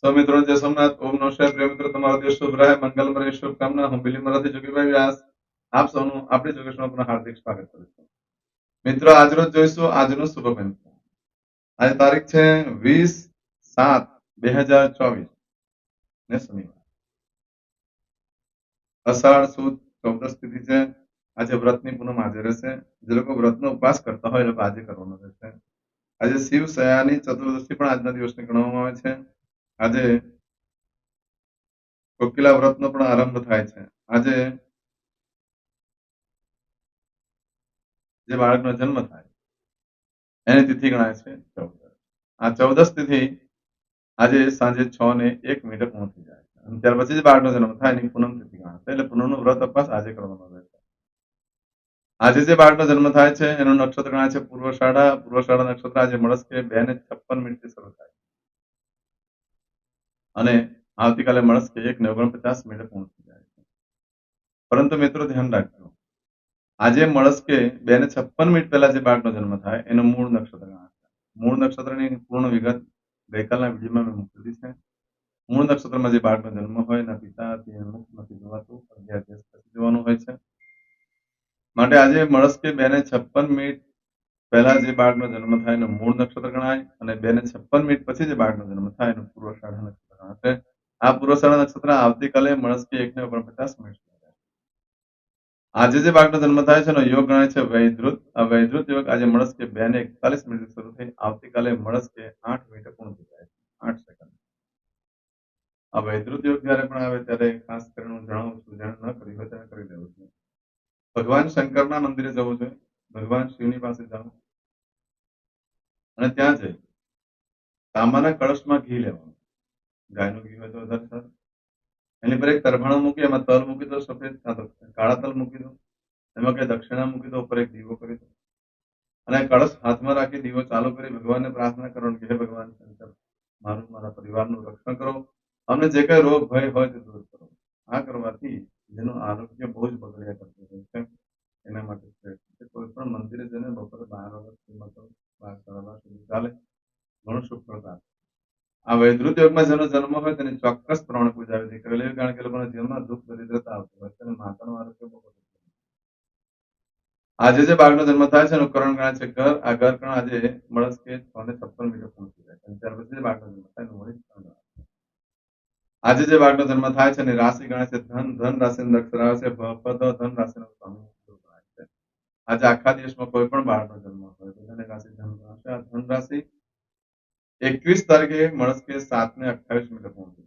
સૌ મિત્રો જય સોમનાથ. ઓમ નમઃ શિવાય. પ્રિય મિત્રો, તમારો દિવસ શુભ રહે, મંગલમય રહે. શુભકામના. હું બિલીમરાથી જોગીભાઈ વ્યાસ આપ સૌનું આપણી જોગેશમાં પુનઃ હાર્દિક સ્વાગત કરું છું. મિત્રો, આજરોજ જોઈશું આજનું શુભ પંચાંગ. આજે તારીખ છે 20/7/2024 ને શનિવાર. અષાઢ સુદ 14 તિથિ છે. આજે વ્રતની પૂનમ આજે રહેશે. જે લોકો વ્રતનો ઉપવાસ કરતા હોય એ લોકો આજે કરવાનો રહેશે. આજે શિવ સયાની ચતુર્દશી પણ આજના દિવસને ગણવામાં આવે છે. આજે કોકિલા વ્રતનો પણ આરંભ થાય છે. આજે જે બાળકનો જન્મ થાય એની તિથિ ગણાય છે 14. આ 14 તિથિ આજે સાંજે 6:01 પૂર્ણ થઈ જાય છે. અને ત્યાર પછી જે બાળકનો જન્મ થાય એની પૂનમ તિથિ ગણાય છે. એટલે પૂનમનો વ્રત ઉપવાસ આજે કરવાનો રહેશે. આજે જે બાળકનો જન્મ થાય છે એનું નક્ષત્ર ગણાય છે પૂર્વષાઢા. પૂર્વષાઢા નક્ષત્ર આજે મળસ્કે 2:56 શરૂ થાય અને આવતીકાલે મળસ્કે 1:49 પૂર્ણ થઈ જાય છે. પરંતુ મિત્રો ધ્યાન રાખજો, આજે મળસ્કે 2:56 પહેલા જે બાળકનો જન્મ થાય એનું મૂળ નક્ષત્ર ગણાય છે. મૂળ નક્ષત્રની પૂર્ણ વિગત ગઈકાલના વિડીયોમાં મેં મૂકેલી છે. મૂળ નક્ષત્રમાં જે બાળકનો જન્મ હોય એના પિતા મુખ નથી જોવાતું, 11 દિવસ પછી જોવાનું હોય છે. માટે આજે મળસ્કે 2:56 પહેલા જે બાળકનો જન્મ થાય એનું મૂળ નક્ષત્ર ગણાય અને 2:56 પછી જે બાળકનો જન્મ થાય એનું પૂર્વષાઢા નક્ષત્ર ગણાશે. આ પૂર્વષાઢા નક્ષત્ર આવતીકાલે મળસ્કે 1:49 આજે જે બાળકનો જન્મ થાય છે એનો યોગ ગણાય છે વૈધૃત. આ વૈધૃત યોગ આજે મળસ્કે 2:41 શરૂ થઈ આવતીકાલે મળસ્કે 8 પૂર્ણ થઈ જાય છે, 8 સેકન્ડ. આ વૈધૃત યોગ જયારે પણ આવે ત્યારે ખાસ કરીને હું જણાવું છું, જેને ન કરી હોય તેને કરી લેવું જોઈએ. ભગવાન શંકરના મંદિરે જવું જોઈએ, ભગવાન શિવની પાસે જવું અને ત્યાં જઈ તાંબાના કળશમાં ઘી લેવાનું. ગાયનું ઘી હોય તો વધારે સારું. એની પર એક તરભાણું મૂકી એમાં તલ મૂકી દો, સફેદ કાં તો કાળા તલ મૂકી દો. એમાં કઈ દક્ષિણા મૂકી દો, ઉપર એક દીવો કરી દો અને કળશ હાથમાં રાખી દીવો ચાલુ કરી ભગવાનને પ્રાર્થના કરો કે હે ભગવાન શંકર, મારું મારા પરિવારનું રક્ષણ કરો, અમને જે કઈ રોગ ભય હોય તે દૂર કરો. આ કરવાથી જેનું આરોગ્ય બહુ જ બગડ્યા કરતું હોય છે એના માટે કોઈ પણ મંદિરે જઈને બપોરે 12 વાગ્યા સુધી ચાલે, ઘણું શુભ ફળ પ્રાપ્ત. આ વૈધૃત યોગમાં જેનો જન્મ હોય તેની ચોક્કસ પ્રમાણે પૂજા વિધિ કરેલી, કારણ કે લોકોના જીવનમાં દુઃખ દરિદ્રતા આવતી હોય છે અને માતાનું આરોગ્ય બહુ બધું. આજે જે બાળકનો જન્મ થાય છે એનું કરણ ગણાય છે ઘર. આ ઘર કરણ આજે મળસ્કે 6:56 પૂર્ણ થઈ જાય છે અને ત્યાર પછી જે બાળકનો જન્મ થાય એનું વળી કરણ ગણાય છે. આજે જે બાળકનો જન્મ થાય છે એની રાશિ ગણાય છે ધન. ધન રાશિનું અક્ષર આવે છે ભ, ધન રાશિનો સ્વામી ગણાય છે. આજે આખા દિવસમાં કોઈ પણ બાળકનો જન્મ હોય તો તેની રાશિ ધન ગણાશે. આ ધન રાશિ 21 તારીખે મળસ્કે 7:28 પૂર્ણ થઈ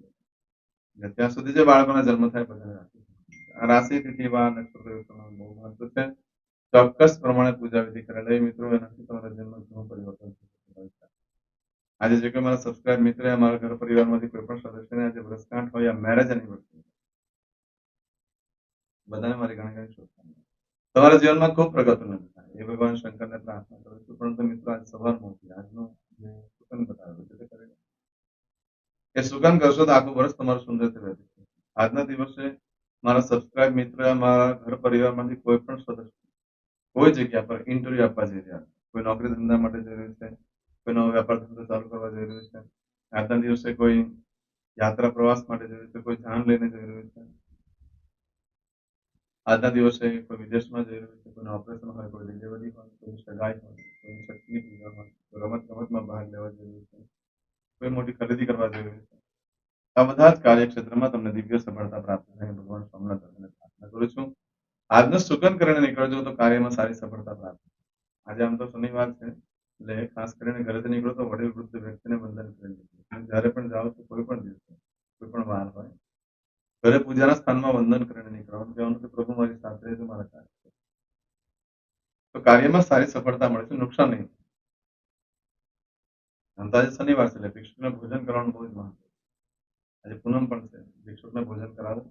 જાય. ત્યાં સુધી જે બાળકોના જન્મ થાય બધાને રાશિ. આ રાશિ તિથિ વાર નક્ષત્ર બહુ મહત્વ છે. ચોક્કસ પ્રમાણે પૂજા વિધિ કરેલા મિત્રો, એનાથી તમારા જન્મ ઘણું પરિવર્તન થતું છે. આજે જે કોઈ મારા સબસ્ક્રાઇબ મિત્ર મારા ઘર પરિવારમાંથી કોઈ પણ સદસ્યને આજે વર્ષગાંઠ હોય યા મેરેજ એનિવર્સરી, બધાને મારી ઘણી ઘણી શુભકામનાઓ. તમારા જીવનમાં ખૂબ પ્રગતિ નથી થાય એ ભગવાન શંકરને પ્રાર્થના કરું છું. પરંતુ મિત્રો આજ સવારમાં આજનો જે સુકન બતાવેલો છે તે કરી એ સુકન કરશો તો આખું વર્ષ તમારું સુંદરથી વ્યતીત થશે. આજના દિવસે મારા સબસ્ક્રાઇબ મિત્ર મારા ઘર પરિવારમાંથી કોઈ પણ સદસ્ય કોઈ જગ્યા પર ઇન્ટરવ્યુ આપવા જઈ રહ્યા છે, કોઈ નોકરી ધંધા માટે જઈ રહ્યું છે, કોઈ નવો વેપાર ધંધો ચાલુ કરવા જઈ રહ્યું છે, આજના દિવસે કોઈ યાત્રા પ્રવાસ માટે જઈ રહ્યું છે, કોઈ જાન લઈને જઈ રહ્યું છે, આજના દિવસે કોઈ વિદેશમાં જઈ રહ્યું છે, કોઈનું ઓપરેશન હોય, કોઈ ડિલિવરી હોય, કોઈ સગાઈ હોય, કોઈ શક્તિની પૂજા હોય, કોઈ રમત ગમતમાં ભાગ લેવા જઈ રહ્યું છે, કોઈ મોટી ખરીદી કરવા જઈ રહ્યું છે. આ બધા જ કાર્યક્ષેત્રમાં તમને દિવ્ય સફળતા પ્રાપ્ત થાય ભગવાન સોમનાથ પ્રાર્થના કરું છું. આજનો સુગંધ કરીને નીકળજો તો કાર્યમાં સારી સફળતા પ્રાપ્ત. આજે આમ તો શનિવાર છે એટલે ખાસ કરીને ઘરેથી નીકળો તો વડીલ વૃદ્ધ વ્યક્તિને વંદન કરી દીધું. જ્યારે પણ જાઓ તો કોઈ પણ દિવસે કોઈ પણ વાર હોય ઘરે પૂજાના સ્થાનમાં વંદન કરીને નીકળવાનું, કહેવાનું કે પ્રભુ મારી સાથે છે, મારા કાર્ય તો કાર્યમાં સારી સફળતા મળે છે, નુકસાન નહીં. આમ તો આજે શનિવાર છે એટલે ભિક્ષુકને ભોજન કરવાનું બહુ જ મહત્વ. આજે પૂનમ પણ છે, ભિક્ષુકને ભોજન કરાવો,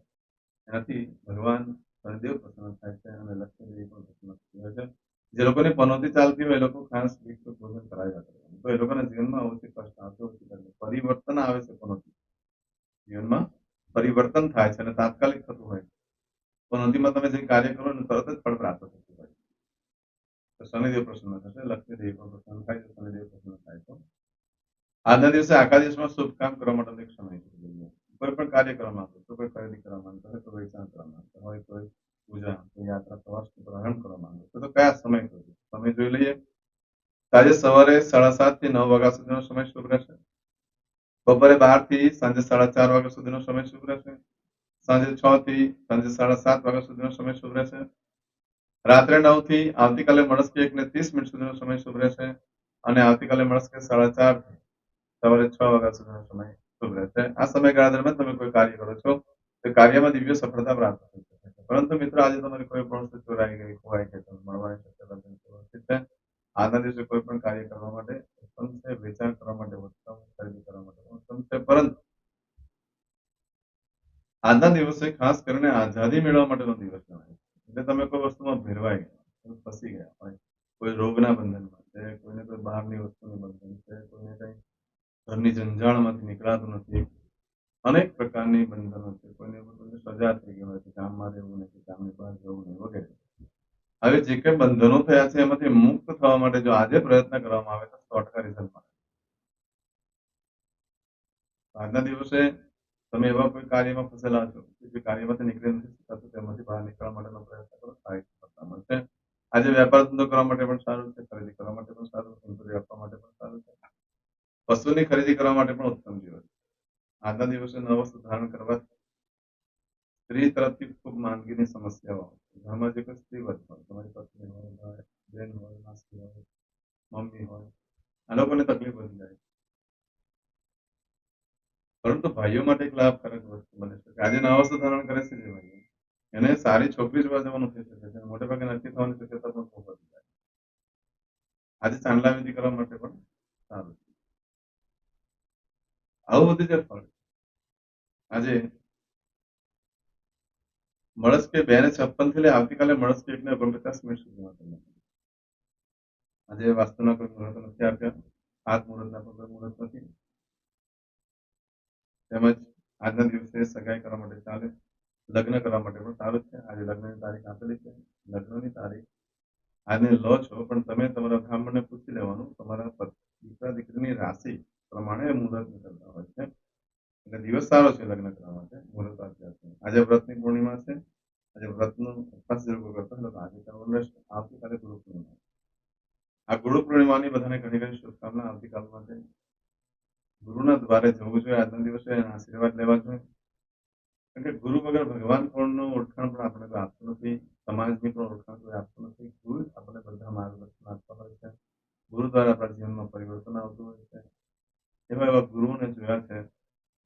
એનાથી ભગવાન શનિદેવ પ્રસન્ન થાય છે અને લક્ષ્મીદેવી પણ પ્રસન્ન થતી હોય છે. જે લોકોની પનોતી ચાલતી હોય એ લોકો ખાસ ભિક્ષુક ભોજન કરાવ્યા કરે, તો એ લોકોના જીવનમાં ઓછી કષ્ટ આવશે, ઓછી પરિવર્તન આવે છે. પનોતી જીવનમાં પરિવર્તન થાય છે અને તાત્કાલિક થતું હોય છે. પનોતીમાં તમે જે કાર્ય કરો ને તરત જ ફળ પ્રાપ્ત થતું હોય છે. તો શનિદેવ પ્રસન્ન થશે, લક્ષ્મીદેવી પણ પ્રસન્ન થાય છે, શનિદેવ પ્રસન્ન થાય તો આજના દિવસે આખા દિવસમાં શુભ કામ કરવા માટે એક સમય જોઈએ. કોઈ પણ કાર્ય કરવા માંગતો તો કોઈ ખરીદી કરવા માંગતો હોય, કોઈ વેચાણ કરવા માંગતો હોય, કોઈ પૂજા, કોઈ યાત્રા, પ્રવાસ, પ્રારંભ કરવા માંગતો તો કયા સમય જોઈએ? સમય જોઈ લઈએ. આજે સવારે 7:30 થી 9 વાગ્યા સુધીનો સમય શુભ રહેશે. બપોરે 12 થી સાંજે 4:30 વાગ્યા સુધીનો સમય શુભ રહેશે. સાંજે 6 થી સાંજે 7:30 વાગ્યા સુધીનો સમય શુભ રહેશે. રાત્રે 9 થી આવતીકાલે મળસ્કે 1:30 સુધીનો સમય શુભ રહેશે. અને આવતીકાલે મળસ્કે 4:30 થી સવારે 6 વાગ્યા સુધીનો સમય શુભ રહેશે. આ સમયગાળા દરમિયાન તમે કોઈ કાર્ય કરો છો તો કાર્યમાં દિવ્ય સફળતા પ્રાપ્ત થઈ શકે છે. પરંતુ મિત્રો આજે તમારી કોઈ પણ વસ્તુ ચોરાઈ ગઈ, ખોવાઈ ગઈ, તમે મળવાની શક્યતા વ્યવસ્થિત છે. આજના દિવસે કોઈ પણ કાર્ય કરવા માટે ઉત્તમ છે, વેચાણ કરવા માટે ઉત્તમ, ખરીદી કરવા માટે ઉત્તમ છે. પરંતુ આજના દિવસે ખાસ કરીને આઝાદી મેળવવા માટેનો દિવસ ગણાય છે. એટલે તમે કોઈ વસ્તુમાં ભેરવાઈ ગયા, ફસી ગયા હોય, કોઈ રોગના બંધનમાં છે, કોઈને કોઈ બહારની વસ્તુનું બંધન છે, કોઈને કઈ ઘરની જંજાળમાંથી નીકળાતું નથી, અનેક પ્રકારની બંધનો છે, કોઈને સજા થઈ ગઈ હોય, કામમાં રહેવું નથી, કામની બહાર જવું નહીં વગેરે. હવે જે કંઈ બંધનો થયા છે એમાંથી મુક્ત થવા માટે જો આજે પ્રયત્ન કરવામાં આવે તો 100% રિઝલ્ટ મળે. આજના દિવસે તમે એવા કોઈ કાર્યમાં ફસેલા છો જે કાર્યમાંથી નીકળી નથી શકાતું, તેમાંથી બહાર નીકળવા માટેનો પ્રયત્ન કરો, સારી સફળતા મળશે. આજે વેપાર ધંધો કરવા માટે પણ સારું છે, ખરીદી કરવા માટે પણ સારું છે, ઇન્ટરવ્યુ આપવા માટે પણ સારું છે, વસ્તુની ખરીદી કરવા માટે પણ ઉત્તમ દિવસ. આજના દિવસે નવા વસ્તુ ધારણ કરવાથી સ્ત્રી તરફથી ખૂબ માંદગીની સમસ્યાઓ આવશે. ઘરમાં જે કોઈ સ્ત્રીવર્ગ હોય, તમારી પત્ની હોય, ભાઈ, બેન હોય, માસી હોય, મમ્મી હોય, આ લોકોને તકલીફ વધી જાય. પરંતુ ભાઈઓ માટે એક લાભકારક વસ્તુ બને છે કે આજે નવા વસ્તુ ધારણ કરે છે જે ભાઈઓ, એને સારી છોકરી જોવા જવાનું થઈ શકે છે. મોટે ભાગે નક્કી થવાની શક્યતા પણ ખૂબ વધી જાય. આજે ચાંદલા વિધિ કરવા માટે પણ સારું છે. આવું બધું જે ફળ આજે મળસ્કે 2:56 થી લઈ આવતીકાલે મળસ્કે 1:49 સુધીમાં આજે વાસ્તુના કોઈ મુહૂર્ત નથી આપ્યા, હાથ મુહૂર્તના પણ કોઈ મુહૂર્ત નથી. તેમજ આજના દિવસે સગાઈ કરવા માટે ચાલે, લગ્ન કરવા માટે પણ સારું છે. આજે લગ્નની તારીખ આપેલી છે. લગ્નની તારીખ આજને લો છો, પણ તમે તમારા બ્રાહ્મણને પૂછી લેવાનું તમારા દીકરા દીકરીની રાશિ પ્રમાણે મુહૂર્ત નીકળતા હોય છે. એટલે દિવસ સારો છે લગ્ન કરવા માટે, મુહૂર્ત આપ્યા છે. આજે વ્રતની પૂર્ણિમા છે. આજે વ્રતનો ઉપવાસ જે લોકો કરતા હોય તો આજે કરવાનું રહેશે. આવતીકાલે ગુરુ પૂર્ણિમા. આ ગુરુ પૂર્ણિમાની બધાને ઘણી ઘણી શુભકામના. આવતીકાલ માટે ગુરુના દ્વારે જવું જોઈએ. આજના દિવસે એના આશીર્વાદ લેવા જોઈએ. કારણ કે ગુરુ વગર ભગવાન કોણનું ઓળખાણ પણ આપણે કોઈ આપતું નથી, સમાજની પણ ઓળખાણ કોઈ આપતું નથી. ગુરુ આપણે બધા માર્ગદર્શન આપતા હોય છે. ગુરુ દ્વારા આપણા જીવનમાં પરિવર્તન આવતું હોય છે. એવા ગુરુઓને જોયા છે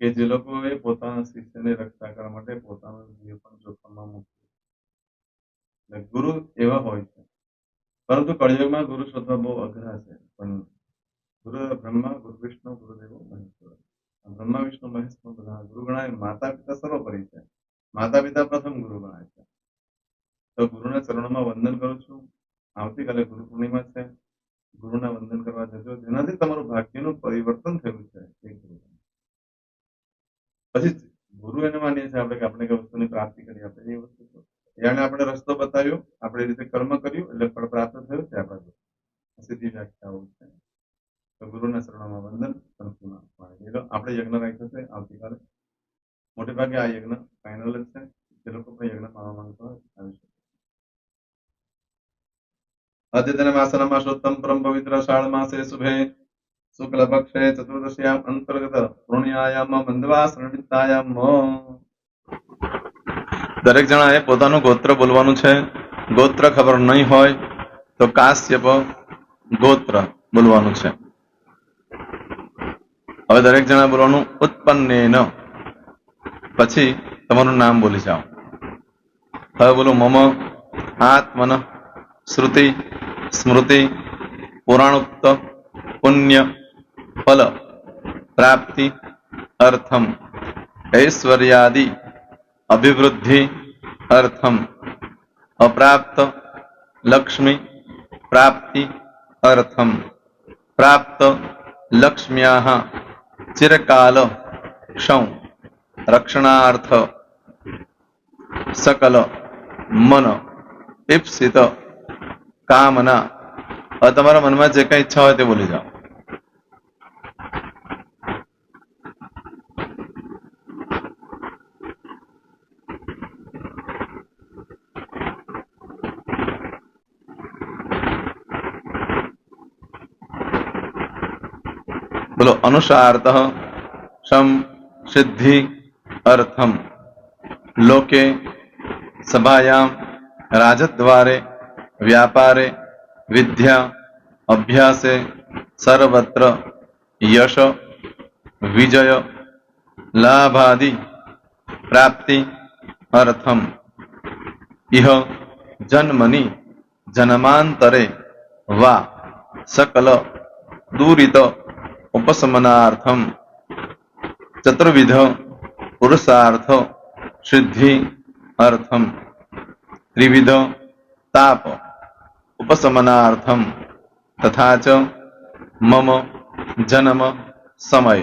કે જે લોકોએ પોતાના શિષ્યને રક્ષા કરવા માટે પોતાનો જીવ પણ જોખમમાં મૂક્યો. ગુરુ એવા હોય છે. પરંતુ કળિયુગમાં ગુરુ શોધવા બહુ અઘરા છે. પણ ગુરુ બ્રહ્મા, ગુરુ વિષ્ણુ, ગુરુદેવો મહેશ્વર. બ્રહ્મા, વિષ્ણુ, મહેશ બધા ગુરુ ગણાય. માતા પિતા સર્વોપરી છે. માતા પિતા પ્રથમ ગુરુ ગણાય છે. તો ગુરુના ચરણોમાં વંદન કરું છું. આવતીકાલે ગુરુ પૂર્ણિમા છે. ગુરુના વંદન કરવા જજો, જેનાથી તમારું ભાગ્યનું પરિવર્તન થયું છે. પછી ગુરુ એને માનીએ છીએ આપણે કે આપણે કઈ વસ્તુની પ્રાપ્તિ કરી, આપણે એ વસ્તુ એને આપણે રસ્તો બતાવ્યો, આપણે એ રીતે કર્મ કર્યું એટલે ફળ પ્રાપ્ત થયું છે. આપણા સીધી વ્યાખ્યાઓ છે. તો ગુરુના ચરણોમાં વંદન. આપણે યજ્ઞ રાખ્યો છે આવતીકાલે. મોટે ભાગે આ યજ્ઞ ફાઇનલ જ છે. જે લોકો પણ યજ્ઞ પાડવા માંગતા હોય આવી શકે. અદ્યતન માસનમાસોત્તમ પરમ પવિત્ર શાળ માસે શુભે શુક્લ પક્ષે ચતુર્દશ્યામ અંતર્ગત પૂર્ણિયાયામ મંદવાસનિતાયામ. દરેક જણાએ પોતાનું ગોત્ર બોલવાનું છે. ગોત્ર ખબર નહીં હોય તો કાશ્યપ ગોત્ર બોલવાનું છે. હવે દરેક જણા બોલવાનું ઉત્પન્નેન, પછી તમારું નામ બોલી જાઓ. હવે બોલો મમ આત્મન શ્રુતિ સ્મૃતિ પુરાણોક્ત પુણ્ય ફલ પ્રાપ્તિ અર્થમ ઐશ્વર્યાદિ અભિવૃદ્ધિ અર્થમ અપ્રાપ્ત લક્ષ્મી પ્રાપ્તિ અર્થમ પ્રાપ્ત લક્ષ્મ્યાહ ચિરકાલ ક્ષૌ રક્ષણાર્થ સકલ મન ઈપ્સિત કામના. હવે તમારા મનમાં જે કઈ ઈચ્છા હોય તે બોલી જાઓ. बोलो अनुसारतः सम सिद्धि अर्थम लोके सभायां राजद्वारे व्यापारे विद्या अभ्यासे सर्वत्र यश विजय लाभादि प्राप्ति अर्थम इह जन्मनि जन्मांतरे वा सकल दूरित उपशमनार्थम चतुर्विध पुरुषार्थ सिद्धि अर्थम त्रिविध ताप उपशमनार्थम तथा च मम जन्म समय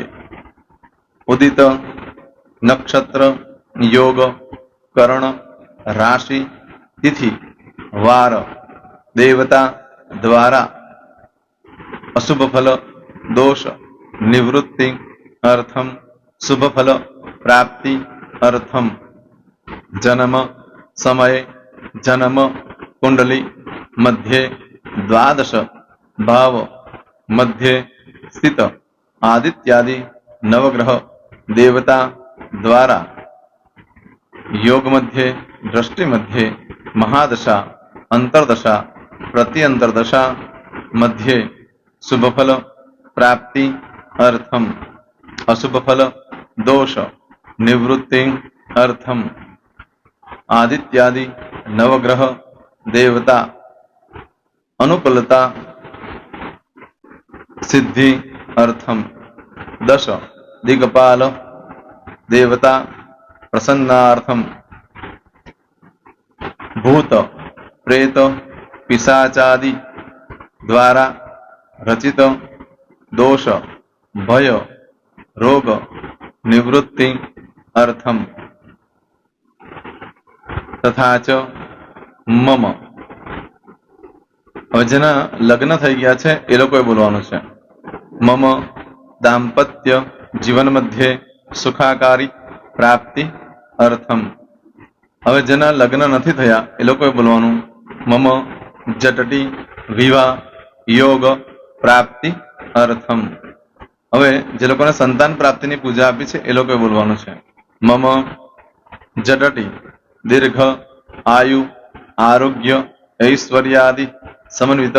उदित नक्षत्र योग करण राशि तिथि वार देवता द्वारा अशुभ फल दोष निवृत्ति अर्थम शुभ फल प्राप्ति अर्थम जन्म समय जन्म कुंडली मध्ये द्वादश भाव मध्ये स्थित आदित्यादि नवग्रह देवता द्वारा योग मध्ये दृष्टि मध्ये महादशा अंतर्दशा प्रत्यंतरदशा मध्ये शुभ फल प्राप्ति अर्थम अशुभ फल दोष निवृत्ति अर्थम आदित्यादि नवग्रह देवता अनुकूलता सिद्धि अर्थम दश दिगपाल देवता प्रसन्नार्थम भूत प्रेत पिशाचादि द्वारा रचित दोष भय रोग निवृत्ति अर्थम तथा च मम હવે જેના લગ્ન થઈ ગયા છે એ લોકોએ બોલવાનું છે મમ દાંપત્ય જીવન મધ્યે સુખાકારી પ્રાપ્તિ અર્થમ હવે જેના લગ્ન નથી થયા એ લોકોએ બોલવાનું મમ જટટી વિવાહ યોગ પ્રાપ્તિ અર્થમ હવે જે લોકોને સંતાન પ્રાપ્તિની પૂજા આપી છે એ લોકોએ બોલવાનું છે મમ જટટી દીર્ઘ આયુ આરોગ્ય ऐश्वर्यादि समन्वित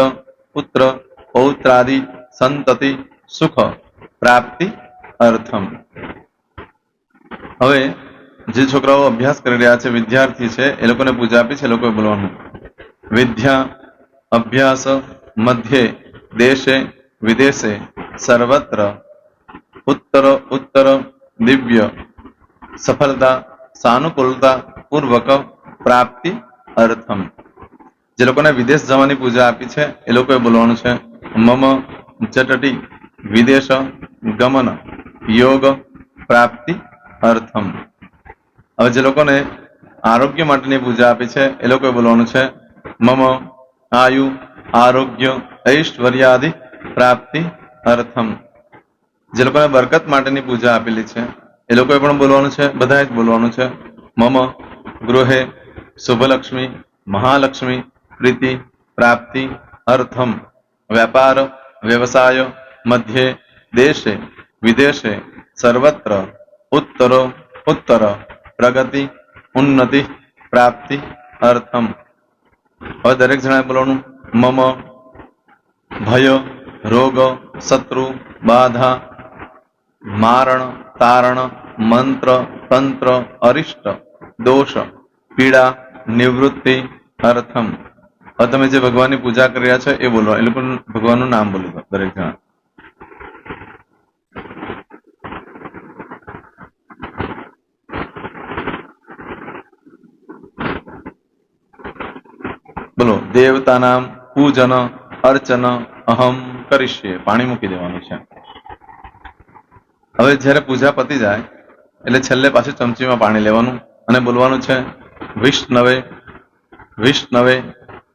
पुत्र पौत्रादि संतति सुख प्राप्ति अर्थम હવે જે છોકરાઓ અભ્યાસ કરી રહ્યા છે વિદ્યાર્થી છે એ લોકોને પૂજા આપી છે એ લોકોએ બોલવાનું વિદ્યા અભ્યાસ મધ્યે દેશે વિદેશે સર્વત્ર उत्तर उत्तर दिव्य सफलता सानुकूलता पूर्वक प्राप्ति अर्थम જે લોકોને વિદેશ જવાની પૂજા આપી છે એ લોકોએ બોલવાનું છે મમ જટટી વિદેશ ગમન યોગ પ્રાપ્તિ અર્થમ હવે જે લોકોને આરોગ્ય માટેની પૂજા આપી છે એ લોકોએ બોલવાનું છે મમ આયુ આરોગ્ય ઐશ્વર્યાદિ પ્રાપ્તિ અર્થમ જે લોકોને બરકત માટેની પૂજા આપેલી છે એ લોકોએ પણ બોલવાનું છે બધાએ જ બોલવાનું છે મમ ગૃહે શુભલક્ષ્મી મહાલક્ષ્મી प्रीति प्राप्ति अर्थम व्यापार व्यवसाय मध्य देशे विदेशे सर्वत्र उत्तर उत्तर प्रगति उन्नति प्राप्ति अर्थम और दरेक जणाए बोलવાનું मम भय रोग शत्रु बाधा मारण तारण मंत्र तंत्र अरिष्ट दोष पीड़ा निवृत्ति अर्थम और તમે જે ભગવાનની પૂજા કરી રહ્યા છો એ બોલો એ લોકો ભગવાનનું નામ બોલી દો દરેક જણા બોલો દેવતાનામ પૂજન અર્ચન અહમ કરીશ્યે પાણી મૂકી દેવાનું છે હવે જ્યારે પૂજા પતી જાય એટલે છેલ્લે પાછું ચમચીમાં પાણી લેવાનું અને બોલવાનું છે વિષ્ણવે વિષ્ણવે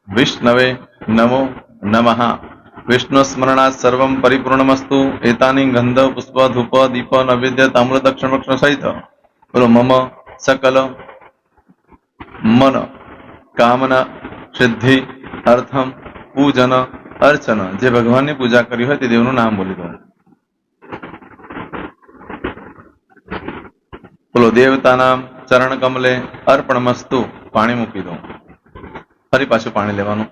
विष्णवे नमो नमः विष्णु स्मरणात् सर्वं परिपूर्णमस्तु एतानि गंध पुष्प धूप दीप नैवेद्य ताम्र दक्षिण भक्षण सहित बोलो मम सकल मन कामना सिद्धि अर्थम पूजन अर्चन जे भगवान की पूजा करी हो ते देवનું નામ બોલી દો બોલો દેવતાના ચરણ કમલે અર્પણમસ્તુ. પાણી મૂકી દો. ફરી પાછું પાણી લેવાનું.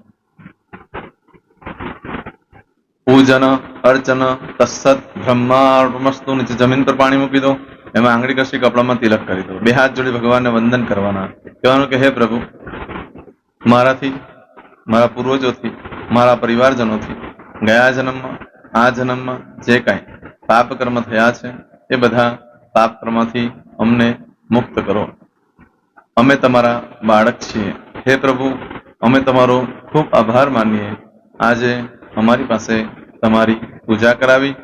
પૂજન અર્ચન તત્સત બ્રહ્માર્પણમસ્તુ. નીચે જમીન પર પાણી મૂકી દો. એમાં આંગળી કસી કપડામાં તિલક કરી દો. બે હાથ જોડી ભગવાનને વંદન કરવાના. કહેવાનું કે હે પ્રભુ, મારાથી, મારા પૂર્વજોથી, મારા પરિવારજનોથી ગયા જન્મમાં, આ જન્મમાં જે કાંઈ પાપ કર્મ થયા છે એ બધા પાપ કર્મથી અમને મુક્ત કરો. અમે તમારા બાળક છીએ. હે પ્રભુ, અમે તમારો ખૂબ આભાર માનીએ. આજે અમારી પાસે તમારી પૂજા કરાવી.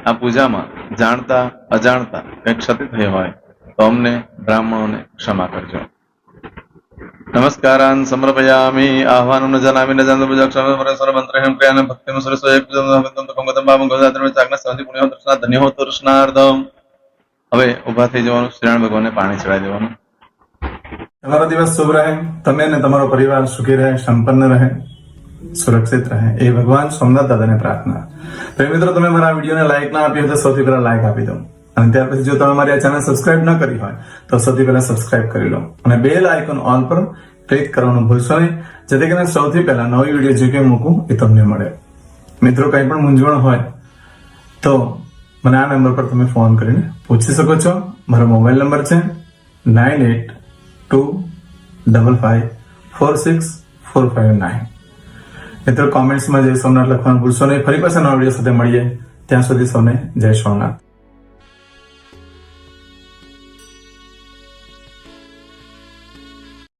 આ પૂજામાં જાણતા અજાણતા કંઈ ક્ષતિ થઈ હોય તો અમને બ્રાહ્મણોને ક્ષમા કરજો. નમસ્કારાન સમર્પયામિ. આહ્વાનમ ન જાનામિ ન જાનતો પૂજાક્ષર મંત્રહેમ ક્રિયાન ભક્તિમ સુરસ્વયક કંગતમ બાબમ ગોદાત્રમ ચાગ્ન સંધિ પુણ્ય દર્શના ધન્ય હો દર્શનાર્થમ. હવે ઊભા થઈ જવાનું. શ્રીનારાયણ ભગવાનને પાણી ચડાવી દેવાનું. તમારો દિવસ શુભ રહે. તમે અને તમારો પરિવાર સુખી રહે, સંપન્ન રહે, સુરક્ષિત રહે એ ભગવાન સોમનાથ દાદાને પ્રાર્થના. તો મિત્રો, તમે મારા વિડીયોને લાઈક ના આપી હોય તો સૌથી પહેલા લાઈક આપી દો. અને ત્યાર પછી જો તમે મારી આ ચેનલ સબસ્ક્રાઇબ ન કરી હોય તો સૌથી પહેલા સબસ્ક્રાઇબ કરી લો અને બેલ આઇકોન ઓલ પર ક્લિક કરવાનું ભૂલશો નહીં, જેથી કરીને સૌથી પહેલા નવી વિડીયો જે કંઈ મૂકું એ તમને મળે. મિત્રો, કંઈ પણ મૂંઝવણ હોય તો મને આ નંબર પર તમે ફોન કરીને પૂછી શકો છો. મારો મોબાઈલ નંબર છે 9825546459. મિત્રો, કોમેન્ટ્સમાં જય સોમનાથ લખવાનું ભૂલશો નહીં. ફરી પાછા નવા વિડીયો સાથે મળીએ. ત્યાં સુધી સૌને જય સોમનાથ.